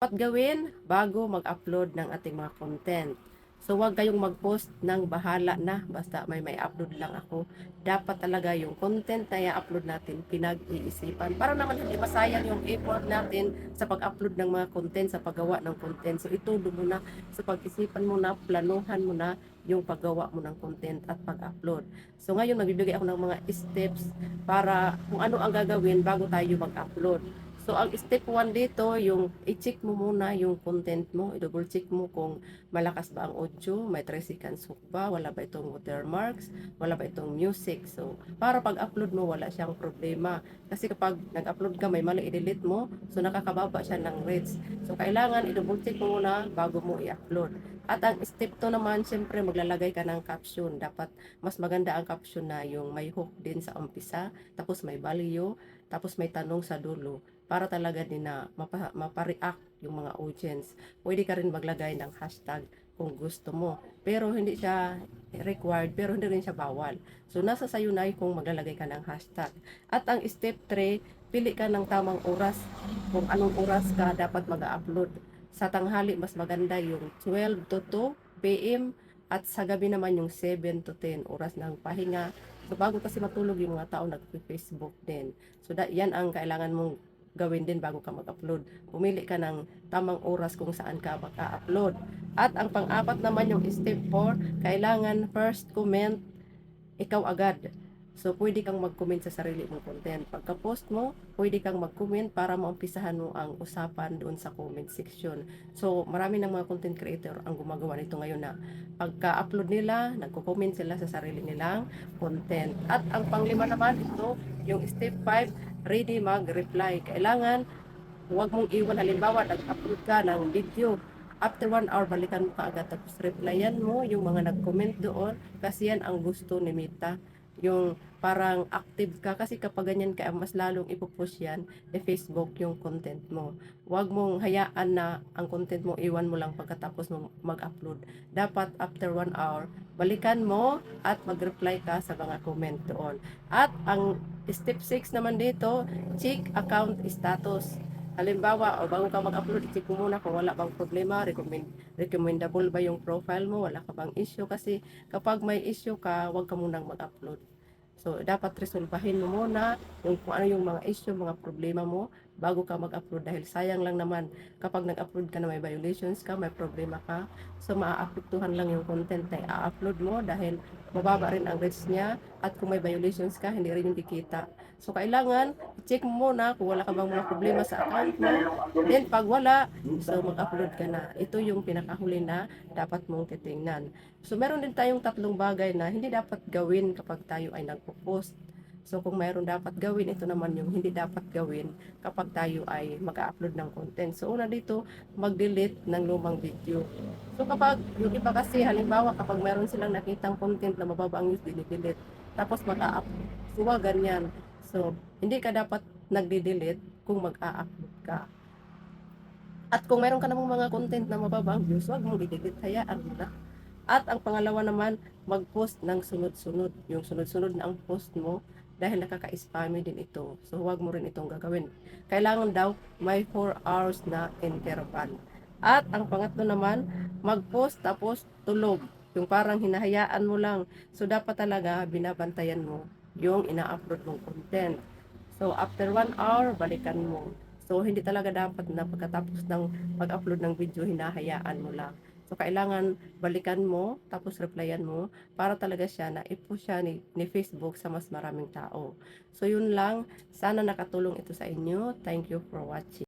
dapat gawin bago mag-upload ng ating mga content. So, huwag kayong mag-post ng bahala na, basta may upload lang ako. Dapat talaga yung content na i-upload natin, pinag-iisipan. Para naman hindi masayang yung effort natin sa pag-upload ng mga content, sa paggawa ng content. So, itudo mo na, sa pag-isipan mo na, planuhan mo na yung paggawa mo ng content at pag-upload. So, ngayon, magbibigay ako ng mga steps para kung ano ang gagawin bago tayo mag-upload. So, ang step 1 dito, yung i-check mo muna yung content mo, i-double check mo kung malakas ba ang audio, may 3 seconds hook ba, wala ba itong watermarks, wala ba itong music. So, para pag-upload mo, wala siyang problema. Kasi kapag nag-upload ka, may mali, i-delete mo, so nakakababa siya ng rates. So, kailangan i-double check mo muna bago mo i-upload. At ang step 2 naman, syempre maglalagay ka ng caption. Dapat mas maganda ang caption na yung may hook din sa umpisa, tapos may value, tapos may tanong sa dulo para talaga din na mapa-react yung mga audience. Pwede ka rin maglagay ng hashtag kung gusto mo. Pero hindi siya required, pero hindi rin siya bawal. So, nasa sayo na kung maglalagay ka ng hashtag. At ang step 3, pili ka ng tamang oras. Kung anong oras ka dapat mag-upload. Sa tanghali, mas maganda yung 12 to 2 p.m. At sa gabi naman yung 7 to 10 oras ng pahinga. So, bago kasi matulog yung mga tao, nag-Facebook din. So, yan ang kailangan mong gawin din bago ka mag-upload. Pumili ka ng tamang oras kung saan ka mag-upload. At ang pang-apat naman yung step 4, kailangan first comment ikaw agad. So, pwede kang mag-comment sa sarili mong content. Pagka-post mo, pwede kang mag-comment para maumpisahan mo ang usapan doon sa comment section. So, marami ng mga content creator ang gumagawa nito ngayon na pagka-upload nila, nagko-comment sila sa sarili nilang content. At ang panglima naman, ito, yung step 5, ready mag-reply. Kailangan, huwag mong iwan. Halimbawa, nag-upload ka ng video. After 1 hour, balikan mo kaagad. Tapos, replyan mo yung mga nag-comment doon kasi yan ang gusto ni Meta. Yung parang active ka kasi kapag ganyan ka, mas lalong ipupush yan ni Facebook yung content mo. Huwag mong hayaan na ang content mo iwan mo lang pagkatapos mo mag-upload. Dapat after 1 hour, balikan mo at mag-reply ka sa mga comment doon. At ang step 6 naman dito, check account status. Halimbawa, o bago ka mag-upload, i-check mo muna kung wala bang problema, recommendable ba yung profile mo, wala ka bang issue. Kasi kapag may issue ka, huwag ka munang mag-upload. So, dapat resolbahin mo muna kung ano yung mga issue, mga problema mo bago ka mag-upload. Dahil sayang lang naman kapag nag-upload ka na may violations ka, may problema ka. So, maaapektuhan lang yung content na i-upload mo dahil mababa rin ang rates niya. At kung may violations ka, hindi rin yung kikita. So, kailangan check mo muna kung wala ka bang mga problema sa account mo. Then, pag wala, so mag-upload ka na. Ito yung pinakahuli na dapat mong titingnan. So, meron din tayong 3 bagay na hindi dapat gawin kapag tayo ay nagpo-post. So, kung mayroon dapat gawin, ito naman yung hindi dapat gawin kapag tayo ay mag-upload ng content. So, una dito, mag-delete ng lumang video. So, kapag yung iba kasi, halimbawa, kapag meron silang nakitang content na mababa ang views, delete. Tapos mag-upload. So, wag ganyan. So, hindi ka dapat nagde-delete kung mag-a-upload ka. At kung meron ka namang mga content na mababa ang views, wag mong i-delete, hayaan mo na. At ang pangalawa naman, mag-post ng sunod-sunod. Yung sunod-sunod na ang post mo dahil nakaka-spammy din ito. So, huwag mo rin itong gagawin. Kailangan daw may 4 hours na interval. At ang pangatlo naman, mag-post tapos tulog. Yung parang hinahayaan mo lang. So, dapat talaga binabantayan mo yung ina-upload mong content. So, after 1 hour, balikan mo. So, hindi talaga dapat na pagkatapos ng pag-upload ng video, hinahayaan mo lang. So, kailangan balikan mo, tapos replyan mo, para talaga siya na i-push siya ni Facebook sa mas maraming tao. So, yun lang. Sana nakatulong ito sa inyo. Thank you for watching.